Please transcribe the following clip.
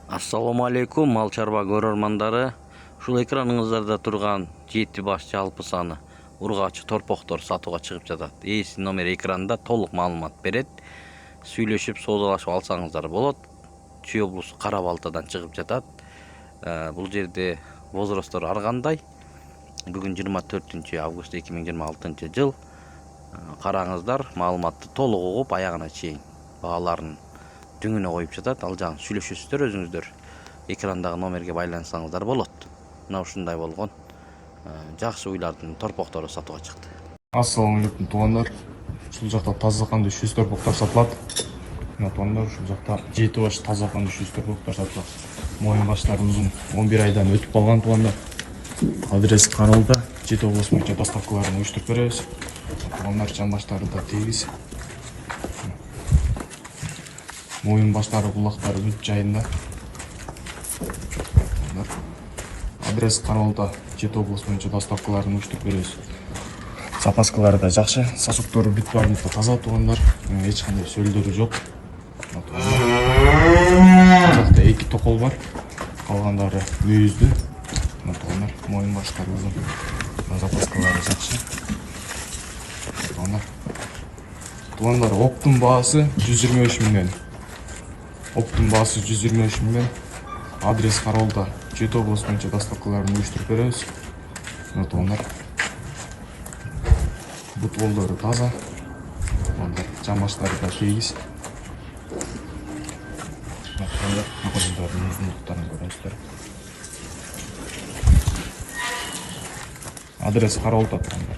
Ассаламу алейкум, мал чарба көрөрмандары. Ушул экраныңыздарда турган 7 баш жалпы саны ургачы торпоктор сатууга чыгып жатат. Ээси номер экранда толук маалымат берет. Сүйлөшүп, соодалашып алсаңыздар болот. Чүй облусу Кара Балтадан чыгып жатат. Бул жерде возрасттор ар кандай. Бүгүн 24 август 2026 жыл. Караңыздар, маалыматты толук угуп, аягына чейин бааларын түңүнө коюп жатат. Ал жагын сүйлөшөсүздөр өзүңүздөр. Экрандагы номерге байлансаңыздар болот. Мына ушундай болгон жакшы уйлардын торпоктору сатууга чыкты. Ассаламу алейкум туугандар. Ушул жакта таза кандуу 300 торпоктор сатылат. Мына туугандар, ушул жакта 7 баш таза кандуу 300 торпоктор сатылат. Моюн баштары узун 11 айдан өтүп калган туугандар. Адрес Каралда, 7 облус боюнча доставкаларын уюштуруп беребиз. Туугандар, жан баштары да тегиз. Моюн баштары, кулактары бүт жайында. Адрес Каралда, 7 облус боюнча доставкаларын уюштуруп беребиз. Запаскалары да жакшы, сосоктору бүт бардыгы таза туугандар. Эч кандай сөлдөрү жок. Бул жакта 2 токол бар. Калгандары мүйүздүү. Туугандар, моюн баштары узун. Запаскалары жакшы. Туугандар, оптун баасы 123 миңден. Оптун баасы 123 миңден. Адрес Каралда, 7 облус боюнча доставкаларын уюштуруп беребиз. Туугандар, бутолдору таза. Жан баштары да тегиз. Магазиндардын узундуктарын көрөсүздөр. Адрес Каралда туугандар.